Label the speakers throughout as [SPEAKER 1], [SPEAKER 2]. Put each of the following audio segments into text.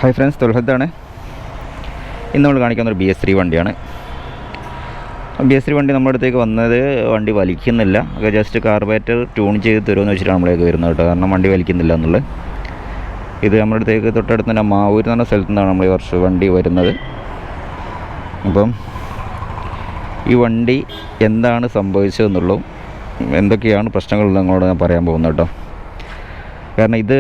[SPEAKER 1] Hi friends, തൊൽഹത്താണ്. ഇന്ന് നമ്മൾ കാണിക്കുന്നൊരു BS3 വണ്ടിയാണ്. BS3 വണ്ടി നമ്മുടെ അടുത്തേക്ക് വന്നത് വണ്ടി വലിക്കുന്നില്ല, ജസ്റ്റ് കാർബറേറ്റർ ട്യൂൺ ചെയ്ത് തരുമെന്ന് വെച്ചിട്ടാണ് നമ്മളേക്ക് വരുന്നത് കേട്ടോ. കാരണം വണ്ടി വലിക്കുന്നില്ല എന്നുള്ളത്. ഇത് നമ്മുടെ അടുത്തേക്ക് തൊട്ടടുത്ത് തന്നെ മാവൂർ എന്ന് പറഞ്ഞ സ്ഥലത്തു നിന്നാണ് നമ്മൾ ഈ വർഷം വണ്ടി വരുന്നത്. അപ്പം ഈ വണ്ടി എന്താണ് സംഭവിച്ചതെന്നുള്ളൂ, എന്തൊക്കെയാണ് പ്രശ്നങ്ങൾ നിങ്ങളോട് ഞാൻ പറയാൻ പോകുന്നത് കേട്ടോ. കാരണം ഇത്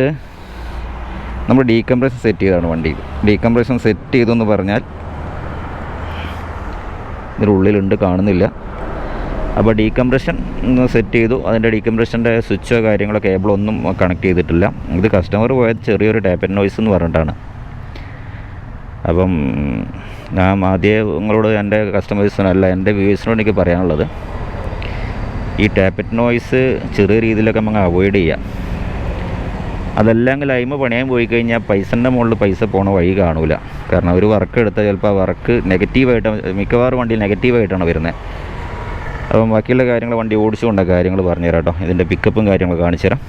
[SPEAKER 1] നമ്മൾ ഡീകംപ്രഷൻ സെറ്റ് ചെയ്തതാണ് വണ്ടി. ഡീകംപ്രഷൻ സെറ്റ് ചെയ്തെന്ന് പറഞ്ഞാൽ ഇതിനുള്ളിലുണ്ട്, കാണുന്നില്ല. അപ്പോൾ ഡീകംപ്രഷൻ സെറ്റ് ചെയ്തു. അതിൻ്റെ ഡീകംപ്രഷൻ്റെ സ്വിച്ചോ കാര്യങ്ങളോ കേബിളോ ഒന്നും കണക്ട് ചെയ്തിട്ടില്ല. ഇത് കസ്റ്റമർ പോയത് ചെറിയൊരു ടാപ്പ് ആൻഡ് നോയ്സ് എന്ന് പറഞ്ഞിട്ടാണ്. അപ്പം ഞാൻ ആദ്യം നിങ്ങളോട് എൻ്റെ കസ്റ്റമേഴ്സിനല്ല, എൻ്റെ വ്യൂവേഴ്സിനോട് എനിക്ക് പറയാനുള്ളത്, ഈ ടാപ്പ് ആൻഡ് നോയ്സ് ചെറിയ രീതിയിലൊക്കെ നമുക്ക് അവോയ്ഡ് ചെയ്യാം. അതല്ലെങ്കിൽ ലൈമ് പണിയാൻ പോയി കഴിഞ്ഞാൽ പൈസൻ്റെ മുകളിൽ പൈസ പോണ വഴി കാണൂല. കാരണം ഒരു വർക്ക് എടുത്താൽ ചിലപ്പോൾ ആ വർക്ക് നെഗറ്റീവായിട്ട്, മിക്കവാറും വണ്ടിയിൽ നെഗറ്റീവായിട്ടാണ് വരുന്നത്. അപ്പം ബാക്കിയുള്ള കാര്യങ്ങൾ വണ്ടി ഓടിച്ചുകൊണ്ട കാര്യങ്ങൾ പറഞ്ഞുതരാം കേട്ടോ. ഇതിൻ്റെ പിക്കപ്പും കാര്യങ്ങളൊക്കെ കാണിച്ചു തരാം.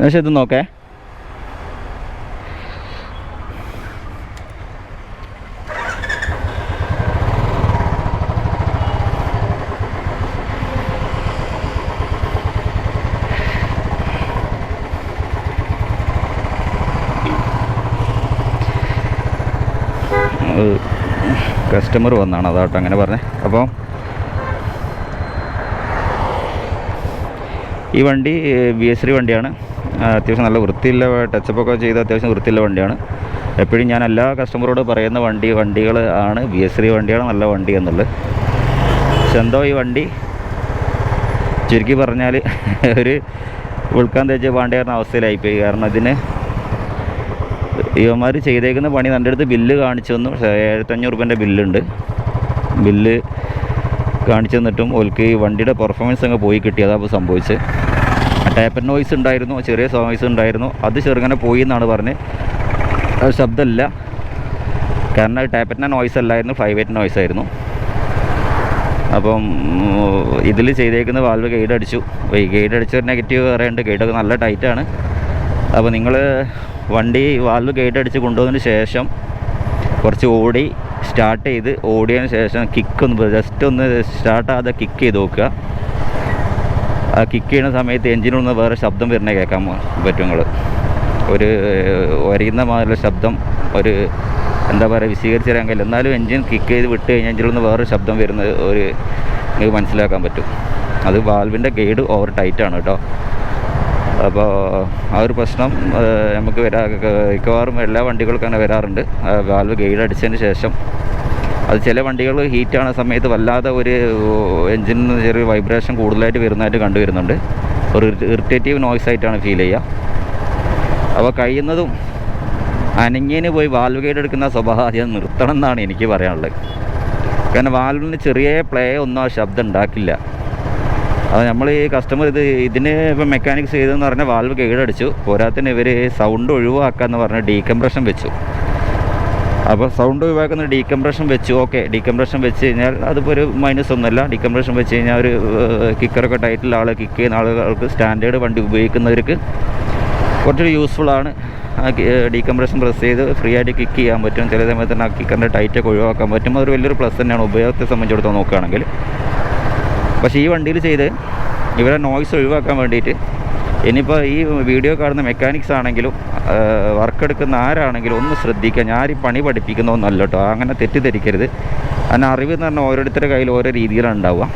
[SPEAKER 1] പക്ഷെ ഇത് നോക്കേ, കസ്റ്റമർ വന്നാണ് അതാട്ടോ അങ്ങനെ പറഞ്ഞത്. അപ്പോൾ ഈ വണ്ടി BS3 വണ്ടിയാണ്. അത്യാവശ്യം നല്ല വൃത്തിയുള്ള, ടച്ചപ്പൊക്കെ ചെയ്ത് അത്യാവശ്യം വൃത്തിയുള്ള വണ്ടിയാണ്. എപ്പോഴും ഞാൻ എല്ലാ കസ്റ്റമറോട് പറയുന്ന വണ്ടികൾ ആണ് BS3 വണ്ടിയാണ് നല്ല വണ്ടി എന്നുള്ളത്. പക്ഷെ എന്തോ ഈ വണ്ടി ചുരുക്കി പറഞ്ഞാൽ ഒരു ഉൾക്കാൻ തേച്ച പാണ്ടിയായിരുന്ന അവസ്ഥയിലായിപ്പോയി. കാരണം ഇതിന് ഇവന്മാർ ചെയ്തേക്കുന്ന പണി എൻ്റെ അടുത്ത് ബില്ല് കാണിച്ചു തന്നു. 1500 രൂപേൻ്റെ ബില്ലുണ്ട്. ബില്ല് കാണിച്ചു തന്നിട്ടും ഓൽക്ക് ഈ വണ്ടിയുടെ പെർഫോമൻസ് അങ്ങ് പോയി കിട്ടി. അതാണ് സംഭവിച്ചത്. ടാപ്പ് ആൻഡ് നോയ്സ് ഉണ്ടായിരുന്നു, ചെറിയ നോയ്സ് ഉണ്ടായിരുന്നു. അത് ചെറുങ്ങനെ പോയി എന്നാണ് പറഞ്ഞത്. അത് ശബ്ദമില്ല, കാരണം അത് ടാപ്പ് ആൻഡ് നോയ്സ് അല്ലായിരുന്നു, 5/8 നോയ്സ് ആയിരുന്നു. അപ്പം ഇതിൽ ചെയ്തേക്കുന്ന വാൽവ് ഗൈഡ് അടിച്ചു. ഗൈഡ് അടിച്ചൊരു നെഗറ്റീവ് പറയുന്നുണ്ട്. ഗൈഡൊക്കെ നല്ല ടൈറ്റാണ്. അപ്പോൾ നിങ്ങൾ വണ്ടി വാൽവ് ഗൈഡ് അടിച്ച് കൊണ്ടുവന്നതിന് ശേഷം കുറച്ച് ഓടി സ്റ്റാർട്ട് ചെയ്ത് ഓടിയതിന് ശേഷം കിക്കൊന്ന് ജസ്റ്റ് ഒന്ന് സ്റ്റാർട്ടാകാതെ കിക്ക് ചെയ്ത് നോക്കുക. ആ കിക്ക് ചെയ്യുന്ന സമയത്ത് എൻജിനൊന്ന് വേറെ ശബ്ദം വരുന്ന കേൾക്കാൻ പറ്റും. നിങ്ങൾ ഒരു ഒരയുന്ന മാതിരി ശബ്ദം, ഒരു എന്താ പറയുക, വിശീകരിച്ച് തരാൻ കഴിയില്ല. എന്നാലും എൻജിൻ കിക്ക് ചെയ്ത് വിട്ട് കഴിഞ്ഞാൽ എൻജിനൊന്ന് വേറെ ശബ്ദം വരുന്നത് നിങ്ങൾക്ക് മനസ്സിലാക്കാൻ പറ്റും. അത് വാൽവിൻ്റെ ഗൈഡ് ഓവർ ടൈറ്റാണ് കേട്ടോ. അപ്പോൾ ആ ഒരു പ്രശ്നം നമുക്ക് മിക്കവാറും എല്ലാ വണ്ടികൾക്കും അങ്ങനെ വരാറുണ്ട്. വാൽവ് ഗൈഡ് അടിച്ചതിന് ശേഷം അത് ചില വണ്ടികൾ ഹീറ്റാണ് സമയത്ത് വല്ലാതെ ഒരു എൻജിനിന് ചെറിയ വൈബ്രേഷൻ കൂടുതലായിട്ട് വരുന്നതായിട്ട് കണ്ടുവരുന്നുണ്ട്. ഒരു ഇറിറ്റേറ്റീവ് നോയ്സ് ആയിട്ടാണ് ഫീൽ ചെയ്യുക. അപ്പോൾ കഴിയുന്നതും അനങ്ങിയതിന് പോയി വാൽവ് ഗൈഡ് എടുക്കുന്ന സ്വഭാവം ആദ്യം നിർത്തണം എന്നാണ് എനിക്ക് പറയാനുള്ളത്. കാരണം വാൽവിന് ചെറിയ പ്ലേ ഒന്നും ആ ശബ്ദം ഉണ്ടാക്കില്ല. അത് നമ്മൾ ഈ കസ്റ്റമർ ഇതിന് ഇപ്പം മെക്കാനിക്സ് ചെയ്തതെന്ന് പറഞ്ഞാൽ വാൽവ് ഗൈഡ് അടിച്ചു. പോരാത്തിന് ഇവർ സൗണ്ട് ഒഴിവാക്കാമെന്ന് പറഞ്ഞ് ഡീകംപ്രഷൻ വെച്ചു. അപ്പോൾ സൗണ്ട് ഒഴിവാക്കുന്ന ഡീകംപ്രഷൻ വെച്ചു. ഓക്കെ, ഡീകംപ്രഷൻ വെച്ച് കഴിഞ്ഞാൽ അതിപ്പോൾ ഒരു മൈനസ് ഒന്നുമല്ല. ഡീകംപ്രഷൻ വെച്ച് കഴിഞ്ഞാൽ ഒരു കിക്കറൊക്കെ ടൈറ്റിലുള്ള ആൾ, കിക്ക് ചെയ്യുന്ന ആളുകൾക്ക്, സ്റ്റാൻഡേർഡ് വണ്ടി ഉപയോഗിക്കുന്നവർക്ക് കുറച്ചൊരു യൂസ്ഫുള്ളാണ്. ആ ഡീകംപ്രഷൻ പ്രസ് ചെയ്ത് ഫ്രീ ആയിട്ട് കിക്ക് ചെയ്യാൻ പറ്റും. ചില സമയത്ത് തന്നെ ആ കിക്കറിൻ്റെ ടൈറ്റൊക്കെ ഒഴിവാക്കാൻ പറ്റും. അതൊരു വലിയൊരു പ്ലസ് തന്നെയാണ് ഉപയോഗത്തെ സംബന്ധിച്ചിടത്തോളം നോക്കുകയാണെങ്കിൽ. പക്ഷേ ഈ വണ്ടിയിൽ ചെയ്ത് ഇവരെ നോയ്സ് ഒഴിവാക്കാൻ വേണ്ടിയിട്ട്, ഇനിയിപ്പോൾ ഈ വീഡിയോ കാണുന്ന മെക്കാനിക്സ് ആണെങ്കിലും വർക്ക് എടുക്കുന്ന ആരാണെങ്കിലും ഒന്ന് ശ്രദ്ധിക്കുക. ഞാൻ ഈ പണി പഠിപ്പിക്കുന്നതൊന്നല്ല കേട്ടോ, അങ്ങനെ തെറ്റിദ്ധരിക്കരുത്. അതിന് അറിവ് എന്ന് പറഞ്ഞാൽ ഓരോരുത്തരുടെ കയ്യിൽ ഓരോ രീതിയിലാണ് ഉണ്ടാവുക.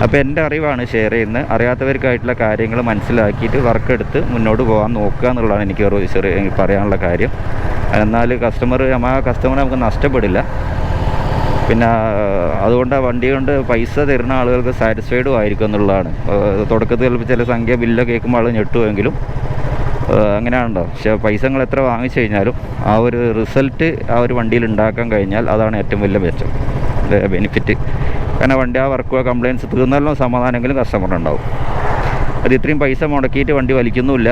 [SPEAKER 1] അപ്പോൾ എൻ്റെ അറിവാണ് ഷെയർ ചെയ്യുന്നത്. അറിയാത്തവർക്കായിട്ടുള്ള കാര്യങ്ങൾ മനസ്സിലാക്കിയിട്ട് വർക്ക് എടുത്ത് മുന്നോട്ട് പോകാൻ നോക്കുക എന്നുള്ളതാണ് എനിക്ക് പറയാനുള്ള കാര്യം. എന്നാൽ കസ്റ്റമറെ നമുക്ക് നഷ്ടപ്പെടില്ല. പിന്നെ അതുകൊണ്ട് ആ വണ്ടി കൊണ്ട് പൈസ തരുന്ന ആളുകൾക്ക് സാറ്റിസ്ഫൈഡും ആയിരിക്കും എന്നുള്ളതാണ്. തുടക്കത്തിൽ ചിലപ്പോൾ ചില സംഖ്യ ബില്ല് കേൾക്കുമ്പോൾ ആൾ ഞെട്ടുമെങ്കിലും അങ്ങനെയാണല്ലോ. പക്ഷേ പൈസ നിങ്ങൾ എത്ര വാങ്ങിച്ചു കഴിഞ്ഞാലും ആ ഒരു റിസൾട്ട് ആ ഒരു വണ്ടിയിൽ ഉണ്ടാക്കാൻ കഴിഞ്ഞാൽ അതാണ് ഏറ്റവും വലിയ മെച്ചം, ബെനിഫിറ്റ്. കാരണം വണ്ടി ആ വർക്കോ കംപ്ലയിൻസ് തീർന്നാലും സമാധാനമെങ്കിലും കസ്റ്റമറിനുണ്ടാവും. അത് ഇത്രയും പൈസ മുടക്കിയിട്ട് വണ്ടി വലിക്കുന്നുമില്ല,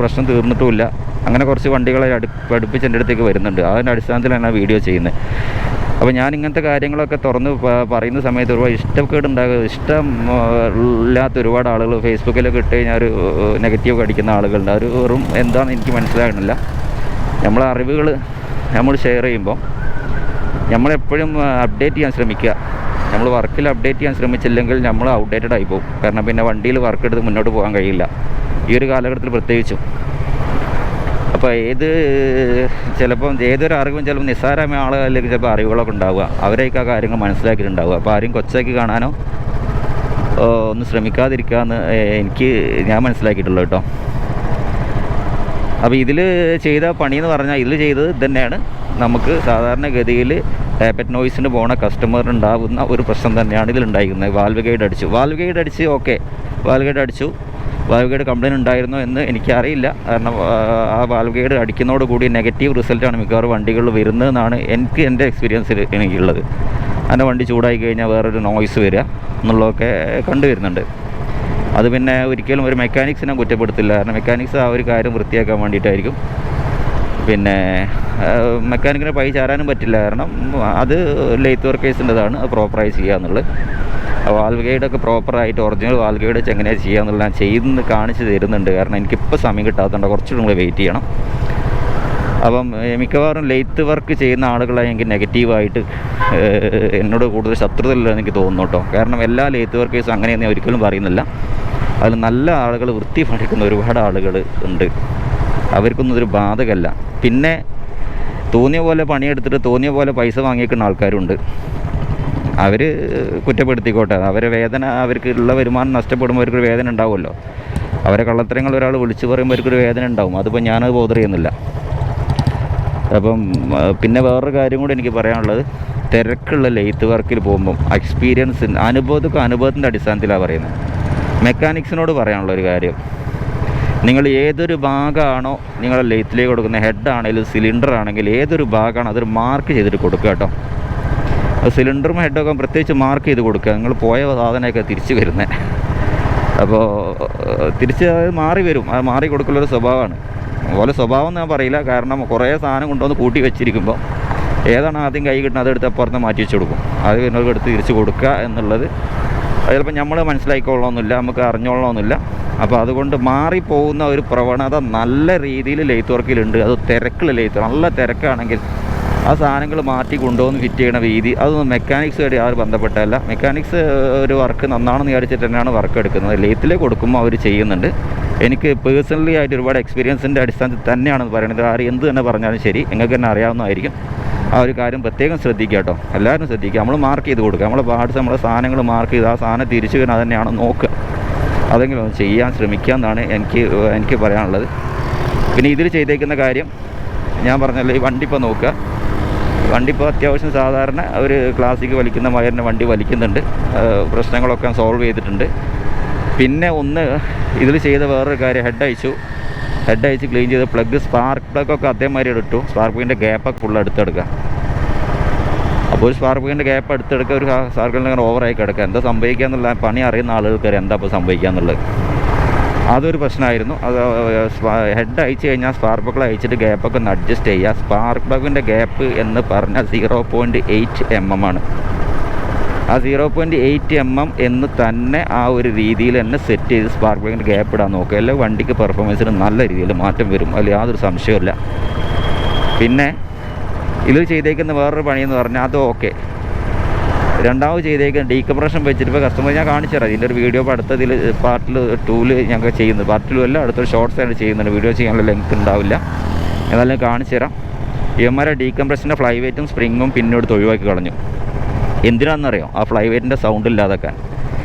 [SPEAKER 1] പ്രശ്നം തീർന്നിട്ടുമില്ല. അങ്ങനെ കുറച്ച് വണ്ടികളെ അടുപ്പിച്ച് എൻ്റെ അടുത്തേക്ക് വരുന്നുണ്ട്. അതിൻ്റെ അടിസ്ഥാനത്തിലാണ് ആ വീഡിയോ ചെയ്യുന്നത്. അപ്പോൾ ഞാൻ ഇങ്ങനത്തെ കാര്യങ്ങളൊക്കെ തുറന്ന് പറയുന്ന സമയത്ത് ഒരുപാട് ഇഷ്ടം ഇല്ലാത്ത ഒരുപാട് ആളുകൾ ഫേസ്ബുക്കിലൊക്കെ ഇട്ട് കഴിഞ്ഞാൽ ഒരു നെഗറ്റീവ് അടിക്കുന്ന ആളുകളുണ്ട്. അവർ വെറും എന്താണെന്ന് എനിക്ക് മനസ്സിലാകണില്ല. നമ്മളെ അറിവുകൾ നമ്മൾ ഷെയർ ചെയ്യുമ്പോൾ നമ്മളെപ്പോഴും അപ്ഡേറ്റ് ചെയ്യാൻ ശ്രമിക്കുക. നമ്മൾ വർക്കിൽ അപ്ഡേറ്റ് ചെയ്യാൻ ശ്രമിച്ചില്ലെങ്കിൽ നമ്മൾ ഔട്ട്ഡേറ്റഡ് ആയി പോകും. കാരണം പിന്നെ വണ്ടിയിൽ വർക്ക് എടുത്ത് മുന്നോട്ട് പോകാൻ കഴിയില്ല, ഈ ഒരു കാലഘട്ടത്തിൽ പ്രത്യേകിച്ചും. അപ്പോൾ ചിലപ്പം ഏതൊരു അറിവും ചിലപ്പോൾ നിസ്സാരമായ ആളുകളിലേക്ക് ചിലപ്പോൾ അറിവുകളൊക്കെ ഉണ്ടാവുക, അവരേക്ക് ആ കാര്യങ്ങൾ മനസ്സിലാക്കിയിട്ടുണ്ടാവുക. അപ്പോൾ ആരും കൊച്ചാക്കി കാണാനോ ഒന്നും ശ്രമിക്കാതിരിക്കാമെന്ന് ഞാൻ മനസ്സിലാക്കിയിട്ടുള്ളൂ കേട്ടോ. അപ്പോൾ ഇതിൽ ചെയ്ത പണിയെന്ന് പറഞ്ഞാൽ ഇതിൽ ചെയ്തത് തന്നെയാണ് നമുക്ക് സാധാരണഗതിയിൽ ടാപ്പറ്റ് നോയ്സിന് പോണ കസ്റ്റമറിന് ഉണ്ടാകുന്ന ഒരു പ്രശ്നം തന്നെയാണ് ഇതിലുണ്ടായിരിക്കുന്നത്. വാൽവ് ഗൈഡ് അടിച്ച് ഓക്കെ, വാൽവ് ഗൈഡ് അടിച്ചു. വാൽവ് ഗൈഡ് കംപ്ലയിൻറ്റ് ഉണ്ടായിരുന്നോ എന്ന് എനിക്കറിയില്ല. കാരണം ആ വാൽവ് ഗൈഡ് അടിക്കുന്നതോടുകൂടി നെഗറ്റീവ് റിസൾട്ടാണ് മിക്കവാറും വണ്ടികളിൽ വരുന്നതെന്നാണ് എൻ്റെ എക്സ്പീരിയൻസിൽ എനിക്കുള്ളത്. അങ്ങനെ വണ്ടി ചൂടായി കഴിഞ്ഞാൽ വേറൊരു നോയ്സ് വരിക എന്നുള്ളതൊക്കെ കണ്ടുവരുന്നുണ്ട്. അത് പിന്നെ ഒരിക്കലും ഒരു മെക്കാനിക്സിനെ കുറ്റപ്പെടുത്തില്ല. കാരണം മെക്കാനിക്സ് ആ ഒരു കാര്യം വൃത്തിയാക്കാൻ വേണ്ടിയിട്ടായിരിക്കും. പിന്നെ മെക്കാനിക്കിന് പൈ ചാരാനും പറ്റില്ല, കാരണം അത് ലെയ്ത്ത് വർക്കേഴ്സിൻ്റെതാണ്, അത് പ്രോപ്പറായി ചെയ്യുക എന്നുള്ളത്. വാൽവ് ഗൈഡൊക്കെ പ്രോപ്പറായിട്ട് ഒറിജിനൽ വാൽവ് ഗൈഡ് വെച്ച് എങ്ങനെയാണ് ചെയ്യുക എന്നുള്ളത് ഞാൻ ചെയ്തെന്ന് കാണിച്ച് തരുന്നുണ്ട്. കാരണം എനിക്കിപ്പോൾ സമയം കിട്ടാത്തതുകൊണ്ട് കുറച്ചുകൂടി കൂടെ വെയിറ്റ് ചെയ്യണം. അപ്പം മിക്കവാറും ലെയ്ത്ത് വർക്ക് ചെയ്യുന്ന ആളുകളാണെങ്കിൽ നെഗറ്റീവായിട്ട് എന്നോട് കൂടുതൽ ശത്രുതയില്ലെന്ന് എനിക്ക് തോന്നുന്നു കേട്ടോ. കാരണം എല്ലാ ലെയ്ത്ത് വർക്കേഴ്സും അങ്ങനെയൊന്നും ഞാൻ ഒരിക്കലും പറയുന്നില്ല. അതിൽ നല്ല ആളുകൾ വൃത്തി പഠിക്കുന്ന ഒരുപാട് ആളുകൾ ഉണ്ട്, അവർക്കൊന്നും ഇതൊരു ബാധകമല്ല. പിന്നെ തോന്നിയ പോലെ പണിയെടുത്തിട്ട് തോന്നിയ പോലെ പൈസ വാങ്ങിയേക്കുന്ന ആൾക്കാരുണ്ട്. അവർ കുറ്റപ്പെടുത്തിക്കോട്ടെ, അവർക്ക് ഉള്ള വരുമാനം നഷ്ടപ്പെടുമ്പോൾ അവർക്കൊരു വേദന ഉണ്ടാവുമല്ലോ. അവരെ കള്ളത്തരങ്ങൾ ഒരാൾ വിളിച്ചു പറയുമ്പോൾ അവർക്കൊരു വേദന ഉണ്ടാവും. അതിപ്പോൾ ഞാനത് ബോധർ ചെയ്യുന്നില്ല. അപ്പം പിന്നെ വേറൊരു കാര്യം കൂടി എനിക്ക് പറയാനുള്ളത്, തിരക്കുള്ള ലെയ്ത്ത് വർക്കിൽ പോകുമ്പം അനുഭവത്തിൻ്റെ അടിസ്ഥാനത്തിലാണ് പറയുന്നത്. മെക്കാനിക്സിനോട് പറയാനുള്ള ഒരു കാര്യം, നിങ്ങൾ ഏതൊരു ഭാഗമാണോ നിങ്ങളുടെ ലെയ്ത്തിലേക്ക് കൊടുക്കുന്ന, ഹെഡാണെങ്കിലും സിലിണ്ടർ ആണെങ്കിൽ ഏതൊരു ഭാഗമാണോ അതൊരു മാർക്ക് ചെയ്തിട്ട് കൊടുക്കുക കേട്ടോ. സിലിണ്ടറും ഹെഡൊക്കെ പ്രത്യേകിച്ച് മാർക്ക് ചെയ്ത് കൊടുക്കുക. നിങ്ങൾ പോയ സാധനമൊക്കെ തിരിച്ച് വരുന്നത്. അപ്പോൾ തിരിച്ച് അത് മാറി വരും, അത് മാറി കൊടുക്കുള്ളൊരു സ്വഭാവമാണ്. അതുപോലെ സ്വഭാവം എന്ന് ഞാൻ പറയില്ല, കാരണം കുറേ സാധനം കൊണ്ടുവന്ന് കൂട്ടി വെച്ചിരിക്കുമ്പോൾ ഏതാണ് ആദ്യം കൈ കിട്ടുന്നത് അതെടുത്ത് അപ്പുറത്ത് മാറ്റി വെച്ച് കൊടുക്കും. അത് നിങ്ങൾക്ക് എടുത്ത് തിരിച്ച് കൊടുക്കുക എന്നുള്ളത് ചിലപ്പോൾ നമ്മൾ മനസ്സിലാക്കിക്കൊള്ളണമെന്നില്ല, നമുക്ക് അറിഞ്ഞോളണമെന്നില്ല. അപ്പോൾ അതുകൊണ്ട് മാറിപ്പോകുന്ന ഒരു പ്രവണത നല്ല രീതിയിൽ ലെയ്ത്ത് വർക്കിലുണ്ട്. അത് തിരക്കുള്ള ലെയ്ത്ത്, നല്ല തിരക്കാണെങ്കിൽ ആ സാധനങ്ങൾ മാറ്റി കൊണ്ടുവന്ന് ഫിറ്റ് ചെയ്യണ രീതി അതൊന്നും മെക്കാനിക്സുമായിട്ട് യാതൊരു ബന്ധപ്പെട്ടല്ല. മെക്കാനിക്സ് ഒരു വർക്ക് നന്നാണെന്ന് വിചാരിച്ചിട്ട് തന്നെയാണ് വർക്ക് എടുക്കുന്നത്. ലെയ്ത്തിലേക്ക് കൊടുക്കുമ്പോൾ അവർ ചെയ്യുന്നുണ്ട്. എനിക്ക് പേഴ്സണലി ആയിട്ട് ഒരുപാട് എക്സ്പീരിയൻസിൻ്റെ അടിസ്ഥാനത്തിൽ തന്നെയാണെന്ന് പറയുന്നത്. ആരും എന്ത് തന്നെ പറഞ്ഞാലും ശരി, നിങ്ങൾക്ക് തന്നെ അറിയാവുന്നതായിരിക്കും. ആ ഒരു കാര്യം പ്രത്യേകം ശ്രദ്ധിക്കുക കേട്ടോ, എല്ലാവരും ശ്രദ്ധിക്കുക. നമ്മൾ മാർക്ക് ചെയ്ത് കൊടുക്കുക, നമ്മളെ പാർട്സ്, നമ്മളെ സാധനങ്ങൾ മാർക്ക് ചെയ്ത് ആ സാധനം തിരിച്ചു വരുന്നത് അത് തന്നെയാണോ നോക്കുക. അതെങ്കിലും ചെയ്യാൻ ശ്രമിക്കുക എന്നാണ് എനിക്ക് പറയാനുള്ളത്. പിന്നെ ഇതിൽ ചെയ്തേക്കുന്ന കാര്യം ഞാൻ പറഞ്ഞല്ലോ, ഈ വണ്ടി ഇപ്പോൾ നോക്കുക. വണ്ടി ഇപ്പോൾ അത്യാവശ്യം സാധാരണ ഒരു ക്ലാസിക് വലിക്കുന്ന വയറിൻ്റെ വണ്ടി വലിക്കുന്നുണ്ട്. പ്രശ്നങ്ങളൊക്കെ സോൾവ് ചെയ്തിട്ടുണ്ട്. പിന്നെ ഇതിൽ ചെയ്ത വേറൊരു കാര്യം, ഹെഡ് അയച്ച് ക്ലീൻ ചെയ്ത് സ്പാർക്ക് പ്ലഗൊക്കെ അതേമാതിരി ഇട്ടു. സ്പാർക്ക് പ്ലഗിൻ്റെ ഗ്യാപ്പൊക്കെ ഫുള്ള് എടുത്തെടുക്കുക. അപ്പോൾ ഒരു സ്പാർക്ക് പ്ലഗിൻ്റെ ഗ്യാപ്പ് എടുത്തെടുക്കുക, ഒരു സർക്കിളിൽ അങ്ങനെ ഓവറായി കിടക്കുക. എന്താ സംഭവിക്കുക എന്നുള്ള പണി അറിയുന്ന ആളുകൾക്ക് എന്താ ഇപ്പോൾ സംഭവിക്കുക എന്നുള്ളത്, അതൊരു പ്രശ്നമായിരുന്നു. അത് ഹെഡ് അയച്ചു കഴിഞ്ഞാൽ സ്പാർക്ക് പ്ലഗ് അയച്ചിട്ട് ഗ്യാപ്പൊക്കെ ഒന്ന് അഡ്ജസ്റ്റ് ചെയ്യുക. സ്പാർക്ക് പ്ലഗിൻ്റെ ഗ്യാപ്പ് എന്ന് പറഞ്ഞാൽ 0.8 mm ആണ്. ആ 0.8 mm എന്ന് തന്നെ ആ ഒരു രീതിയിൽ തന്നെ സെറ്റ് ചെയ്ത് സ്പാർക്ക് പ്ലഗിൻ്റെ ഗ്യാപ്പ് ഇടാൻ നോക്കുക. അല്ലെങ്കിൽ വണ്ടിക്ക് പെർഫോമൻസിന് നല്ല രീതിയിൽ മാറ്റം വരും, അതിൽ യാതൊരു സംശയമില്ല. പിന്നെ ഇതിൽ ചെയ്തേക്കുന്ന വേറൊരു പണിയെന്ന് പറഞ്ഞാൽ അത് ഓക്കെ. രണ്ടാമത് ചെയ്തേക്കുന്ന ഡീകംപ്രഷൻ വെച്ചിട്ട് ഇപ്പോൾ കസ്റ്റമർ ഞാൻ കാണിച്ചു തരാം. ഇതിൻ്റെ ഒരു വീഡിയോ ഇപ്പോൾ അടുത്തതിൽ പാർട്ടിൽ 2 ഞങ്ങൾ ചെയ്യുന്നത്, പാർട്ടിലും അല്ല അടുത്തൊരു ഷോർട്സ് ആയിട്ട് ചെയ്യുന്നുണ്ട്. വീഡിയോ ചെയ്യാനുള്ള ലെങ്ത് ഉണ്ടാവില്ല, എന്നാലും കാണിച്ചു തരാം. ഇവന്മാരെ ഡീകംപ്രഷൻ്റെ ഫ്ലൈ വെയ്റ്റും സ്പ്രിങ്ങും പിന്നോട് ഒഴിവാക്കി കളഞ്ഞു. എന്തിനാണെന്നറിയോ? ആ ഫ്ലൈ വെയ്റ്റിൻ്റെ സൗണ്ട് ഇല്ലാതാക്കാൻ.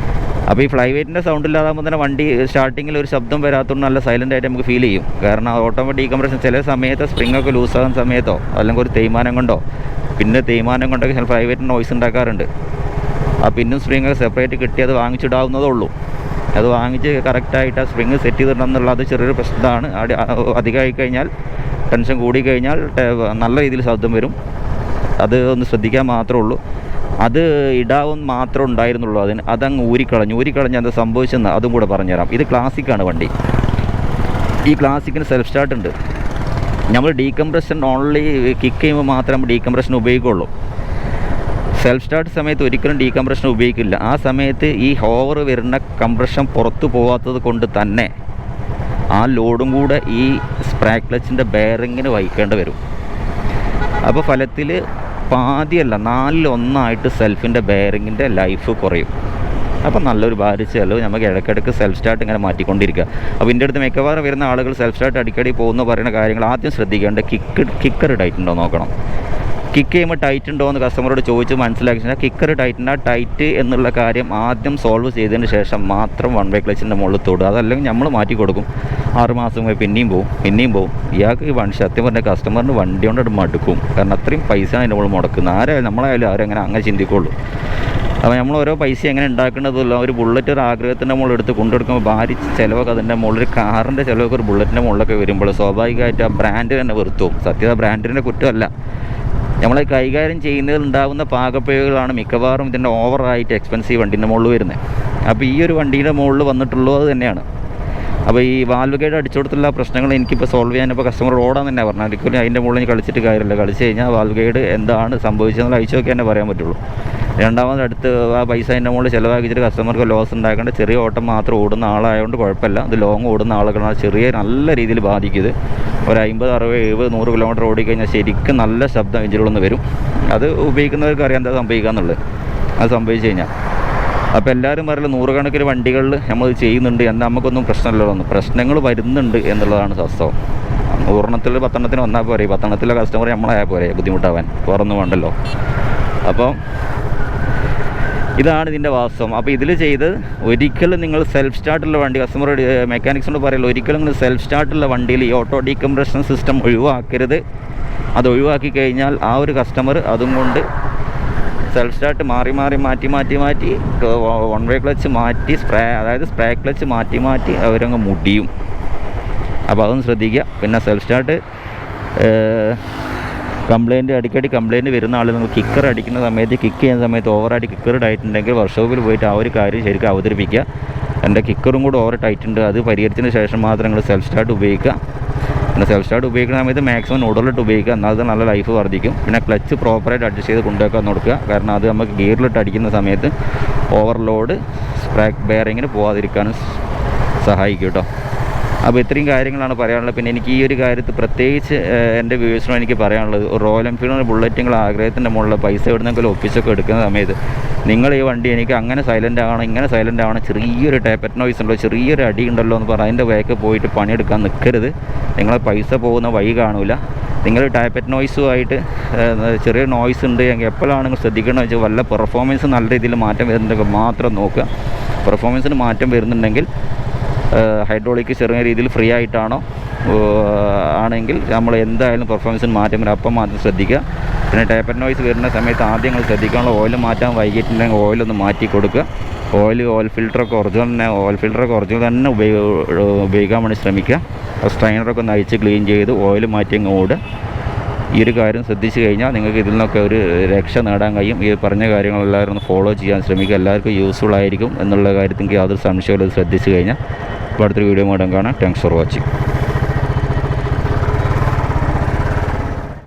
[SPEAKER 1] അപ്പോൾ ഈ ഫ്ലൈ വെയ്റ്റിൻ്റെ സൗണ്ട് ഇല്ലാതാകുമ്പോൾ തന്നെ വണ്ടി സ്റ്റാർട്ടിങ്ങിൽ ഒരു ശബ്ദം വരാത്തതുകൊണ്ട് നല്ല സൈലൻ്റ് ആയിട്ട് നമുക്ക് ഫീൽ ചെയ്യും. കാരണം ഓട്ടോമാറ്റിക് ഡീകംപ്രഷൻ ചില സമയത്ത് സ്പ്രിങ്ങൊക്കെ ലൂസാകുന്ന സമയത്തോ അല്ലെങ്കിൽ ഒരു തേയ്മാനം കൊണ്ടോ പിന്നെ തേയ്മാനം കൊണ്ടൊക്കെ ചില പ്രൈവറ്റ് നോയ്സ് ഉണ്ടാക്കാറുണ്ട്. ആ പിന്നും സ്പ്രിങ്ങൊക്കെ സെപ്പറേറ്റ് കിട്ടി അത് വാങ്ങിച്ചിടാവുന്നതേ ഉള്ളൂ. അത് വാങ്ങിച്ച് കറക്റ്റായിട്ട് ആ സ്പ്രിങ് സെറ്റ് ചെയ്തിടണം എന്നുള്ളത് ചെറിയൊരു പ്രശ്നമാണ്. അധികമായി കഴിഞ്ഞാൽ ടെൻഷൻ കൂടിക്കഴിഞ്ഞാൽ നല്ല രീതിയിൽ ശബ്ദം വരും. അത് ഒന്ന് ശ്രദ്ധിക്കാൻ മാത്രമേ ഉള്ളൂ. അത് ഇടാവും മാത്രമേ ഉണ്ടായിരുന്നുള്ളൂ. അതങ്ങ് ഊരിക്കളഞ്ഞ് എന്താ സംഭവിച്ചെന്ന് അതും കൂടെ പറഞ്ഞുതരാം. ഇത് ക്ലാസിക്കാണ് വണ്ടി. ഈ ക്ലാസിക്കിന് സെൽഫ് സ്റ്റാർട്ട് ഉണ്ട്. നമ്മൾ ഡീകംപ്രഷൻ ഓൺലി കിക്ക് ചെയ്യുമ്പോൾ മാത്രം ഡീകംപ്രഷൻ ഉപയോഗിക്കുള്ളൂ. സെൽഫ് സ്റ്റാർട്ട് സമയത്ത് ഒരിക്കലും ഡീകംപ്രഷൻ ഉപയോഗിക്കില്ല. ആ സമയത്ത് ഈ ഹോവർ വരുന്ന കംപ്രഷൻ പുറത്തു പോകാത്തത് കൊണ്ട് തന്നെ ആ ലോഡും കൂടെ ഈ സ്പ്രാക്ക് ക്ലച്ചിൻ്റെ ബെയറിങ്ങിന് വഹിക്കേണ്ടി വരും. അപ്പോൾ ഫലത്തിൽ പാതിയല്ല 4/1 സെൽഫിൻ്റെ ബെയറിങ്ങിൻ്റെ ലൈഫ് കുറയും. അപ്പോൾ നല്ലൊരു ഭാരിച്ച ചിലവ് നമുക്ക് ഇടയ്ക്കിടയ്ക്ക് സെൽഫ് സ്റ്റാർട്ട് ഇങ്ങനെ മാറ്റിക്കൊണ്ടിരിക്കുക. അപ്പോൾ എൻ്റെ അടുത്ത് മിക്കവാറും വരുന്ന ആളുകൾ സെൽഫ് സ്റ്റാർട്ട് അടിക്കടി പോകുന്നു പറയുന്ന കാര്യങ്ങൾ ആദ്യം ശ്രദ്ധിക്കേണ്ടത് കിക്കർ ടൈറ്റ് ഉണ്ടോ നോക്കണം. കിക്ക് ചെയ്യുമ്പോൾ ടൈറ്റ് ഉണ്ടോ എന്ന് കസ്റ്റമറോട് ചോദിച്ച് മനസ്സിലാക്കി കിക്കർ ടൈറ്റ് എന്നുള്ള കാര്യം ആദ്യം സോൾവ് ചെയ്തതിന് ശേഷം മാത്രം വൺ വേ ക്ലച്ചിൻ്റെ മുകളിൽ തൊടുക. അതല്ലെങ്കിൽ നമ്മൾ മാറ്റി കൊടുക്കും. 6 മാസം പോയി പിന്നെയും പോവും. ഇയാൾക്ക് ഈ സത്യം പറഞ്ഞ കസ്റ്റമറിന് വണ്ടി കൊണ്ട് മടുക്കും. കാരണം അത്രയും പൈസയാണ് അതിൻ്റെ മുകളിൽ മുടക്കുന്നത്. നമ്മളായാലും അങ്ങനെ ചിന്തിക്കുള്ളൂ. അപ്പോൾ നമ്മൾ ഓരോ പൈസ എങ്ങനെ ഉണ്ടാക്കുന്നതല്ല. ഒരു ബുള്ളറ്റ് ഒരു ആഗ്രഹത്തിൻ്റെ മുകളിൽ എടുത്ത് കൊണ്ടുകൊടുക്കുമ്പോൾ ഭാരിച്ച ചിലവൊക്കെ അതിൻ്റെ മുകളിൽ ഒരു കാറിൻ്റെ ചിലവൊക്കെ ഒരു ബുള്ളറ്റിൻ്റെ മുകളിലൊക്കെ വരുമ്പോൾ സ്വാഭാവികമായിട്ട് ആ ബ്രാൻഡ് തന്നെ വെറുത്തും. സത്യത ബ്രാൻഡിൻ്റെ കുറ്റമല്ല. നമ്മൾ കൈകാര്യം ചെയ്യുന്നതിൽ ഉണ്ടാകുന്ന പാകപ്പിഴകളാണ് മിക്കവാറും ഇതിൻ്റെ ഓവറായിട്ട് എക്സ്പെൻസീവ് വണ്ടീൻ്റെ മുകളിൽ വരുന്നത്. അപ്പോൾ ഈ ഒരു വണ്ടീൻ്റെ മുകളിൽ വന്നിട്ടുള്ളത് അത് തന്നെയാണ്. അപ്പോൾ ഈ വാൽവ് ഗൈഡ് അടിച്ചു കൊടുത്തുള്ള പ്രശ്നങ്ങൾ എനിക്കിപ്പോൾ സോൾവ് ചെയ്യാനിപ്പോൾ കസ്റ്റമർ ഓടാൻ തന്നെ പറഞ്ഞാൽ ഒരിക്കലും അതിൻ്റെ മുകളിൽ കളിച്ചിട്ട് കാര്യമില്ല. കളിച്ച് കഴിഞ്ഞാൽ വാൽവ് ഗൈഡ് എന്താണ് സംഭവിച്ചതെന്ന് അയച്ചു നോക്കി തന്നെ പറയാൻ പറ്റുള്ളൂ. രണ്ടാമത് അടുത്ത് ആ പൈസ അതിൻ്റെ മുകളിൽ ചിലവാക്കിച്ചിട്ട് കസ്റ്റമർക്ക് ലോസ് ഉണ്ടാക്കേണ്ട. ചെറിയ ഓട്ടം മാത്രം ഓടുന്ന ആളായതുകൊണ്ട് കുഴപ്പമില്ല. ഇത് ലോങ് ഓടുന്ന ആളുകളാണ് നല്ല രീതിയിൽ ബാധിക്കുന്നത്. ഒരു 50, 60, 70, 100 കിലോമീറ്റർ ഓടിക്കഴിഞ്ഞാൽ ശരിക്കും നല്ല ശബ്ദം എഞ്ചിനുകളൊന്ന് വരും. അത് ഉപയോഗിക്കുന്നവർക്ക് അറിയാം എന്താ സംഭവിക്കുക എന്നുള്ളത്. അത് സംഭവിച്ചു കഴിഞ്ഞാൽ അപ്പോൾ എല്ലാവരും പറയല് 100 കണക്കിന് വണ്ടികളിൽ നമ്മൾ ചെയ്യുന്നുണ്ട് എന്നാൽ നമുക്കൊന്നും പ്രശ്നമില്ലല്ലോ. പ്രശ്നങ്ങൾ വരുന്നുണ്ട് എന്നുള്ളതാണ് വാസ്തവം. 100 10 വന്നാൽ പോരെ. 10 കസ്റ്റമർ നമ്മളായാൽ പോരെ ബുദ്ധിമുട്ടാവാൻ. വേറൊന്നും വേണ്ടല്ലോ. അപ്പോൾ ഇതാണ് ഇതിൻ്റെ വാസ്തവം. അപ്പോൾ ഇതിൽ ചെയ്ത് ഒരിക്കലും നിങ്ങൾ സെൽഫ് സ്റ്റാർട്ടുള്ള വണ്ടി കസ്റ്റമറോട് മെക്കാനിക്സിനോട് പറയല്ലോ, ഒരിക്കലും നിങ്ങൾ സെൽഫ് സ്റ്റാർട്ടുള്ള വണ്ടിയിൽ ഈ ഓട്ടോ ഡീകംപ്രഷൻ സിസ്റ്റം ഒഴിവാക്കരുത്. അത് ഒഴിവാക്കി കഴിഞ്ഞാൽ ആ ഒരു കസ്റ്റമർ അതും കൊണ്ട് സെൽഫ് സ്റ്റാർട്ട് മാറ്റി വൺ വേ ക്ലച്ച് മാറ്റി സ്പ്രേ ക്ലച്ച് മാറ്റി അവരങ്ങ് മുടിയും. അപ്പോൾ അതൊന്ന് ശ്രദ്ധിക്കുക. പിന്നെ സെൽഫ് സ്റ്റാർട്ട് അടിക്കടി കംപ്ലയിൻറ്റ് വരുന്ന ആൾ നിങ്ങൾ കിക്കർ അടിക്കുന്ന സമയത്ത് കിക്ക് ചെയ്യുന്ന സമയത്ത് ഓവറായിട്ട് കിക്കർ ടൈറ്റുണ്ടെങ്കിൽ വർക്ക്ഷോപ്പിൽ പോയിട്ട് ആ ഒരു കാര്യം ശരിക്കും അവതരിപ്പിക്കുക. എൻ്റെ കിക്കറും കൂടെ ഓവർ ടൈറ്റ് ഉണ്ട്, അത് പരിഹരിച്ചതിന് ശേഷം മാത്രം നിങ്ങൾ സെൽഫ് സ്റ്റാർട്ട് ഉപയോഗിക്കുക. പിന്നെ സെൽഫ് സ്റ്റാർട്ട് ഉപയോഗിക്കുന്ന സമയത്ത് മാക്സിമം ന്യൂട്രലിട്ട് ഉപയോഗിക്കുക. എന്നാൽ അത് നല്ല ലൈഫ് വർദ്ധിക്കും. പിന്നെ ക്ലച്ച് പ്രോപ്പറായിട്ട് അഡ്ജസ്റ്റ് ചെയ്ത് കൊണ്ടുവയ്ക്കാൻ നോക്കുക. കാരണം അത് നമുക്ക് ഗിയറിലിട്ട് അടിക്കുന്ന സമയത്ത് ഓവർലോഡ് സ്പ്രാക്ക് ബെയറിങ്ങിന് പോകാതിരിക്കാനും സഹായിക്കും കേട്ടോ. അപ്പോൾ ഇത്രയും കാര്യങ്ങളാണ് പറയാനുള്ളത്. പിന്നെ എനിക്ക് ഈ ഒരു കാര്യത്തിൽ പ്രത്യേകിച്ച് എൻ്റെ വ്യൂവേഴ്സിനോട് എനിക്ക് പറയാനുള്ളത്, റോയൽ എൻഫീൽഡ് ബുള്ളറ്റുകൾ ആഗ്രഹത്തിൻ്റെ മുകളിൽ പൈസ എവിടുന്നെങ്കിലും ഒപ്പിച്ചൊക്കെ എടുക്കുന്ന സമയത്ത് നിങ്ങൾ ഈ വണ്ടി എനിക്ക് അങ്ങനെ സൈലൻ്റ് ആവണം ഇങ്ങനെ സൈലൻ്റ് ആവണം, ചെറിയൊരു ടാപ്പറ്റ് നോയ്സ് ഉണ്ടല്ലോ, ചെറിയൊരു അടി ഉണ്ടല്ലോ എന്ന് പറഞ്ഞാൽ അതിൻ്റെ വേക്ക് പോയിട്ട് പണിയെടുക്കാൻ നിൽക്കരുത്. നിങ്ങളെ പൈസ പോകുന്ന വഴി കാണില്ല. നിങ്ങൾ ടാപ്പറ്റ് നോയ്സുമായിട്ട് ചെറിയ നോയ്സ് ഉണ്ട് എങ്കിൽ എപ്പോഴാണ് നിങ്ങൾ ശ്രദ്ധിക്കണമെന്ന് വെച്ചാൽ വല്ല പെർഫോമൻസ് നല്ല രീതിയിൽ മാറ്റം വരുന്നുണ്ടെങ്കിൽ മാത്രം നോക്കുക. പെർഫോമൻസിന് മാറ്റം വരുന്നുണ്ടെങ്കിൽ ഹൈഡ്രോളിക് ചെറിയ രീതിയിൽ ഫ്രീ ആയിട്ടാണോ ആണെങ്കിൽ നമ്മൾ എന്തായാലും പെർഫോമൻസിന് മാറ്റം വരും, അപ്പം മാത്രം ശ്രദ്ധിക്കുക. പിന്നെ ടാപ്പറ്റ് നോയ്സ് വരുന്ന സമയത്ത് ആദ്യം നിങ്ങൾ ശ്രദ്ധിക്കാനുള്ള ഓയിൽ മാറ്റാൻ വൈകിട്ടുണ്ടെങ്കിൽ ഓയിലൊന്ന് മാറ്റി കൊടുക്കുക. ഓയിൽ ഫിൽറ്ററൊക്കെ ഒറിജിനൽ തന്നെ ഉപയോഗിക്കാൻ വേണ്ടി ശ്രമിക്കുക. സ്ട്രെയിനറൊക്കെ ഒന്ന് അയച്ച് ക്ലീൻ ചെയ്ത് ഓയിൽ മാറ്റി അങ്ങ് ഓടുക. ഈ ഒരു കാര്യം ശ്രദ്ധിച്ചു കഴിഞ്ഞാൽ നിങ്ങൾക്ക് ഇതിൽ നിന്നൊക്കെ ഒരു രക്ഷ നേടാൻ കഴിയും. ഈ പറഞ്ഞ കാര്യങ്ങളെല്ലാവരും ഒന്ന് ഫോളോ ചെയ്യാൻ ശ്രമിക്കുക. എല്ലാവർക്കും യൂസ്ഫുൾ ആയിരിക്കും എന്നുള്ള കാര്യത്തിൽ യാതൊരു സംശയമില്ല. ശ്രദ്ധിച്ചു കഴിഞ്ഞാൽ അടുത്തൊരു വീഡിയോ കാണാം. Thanks for watching.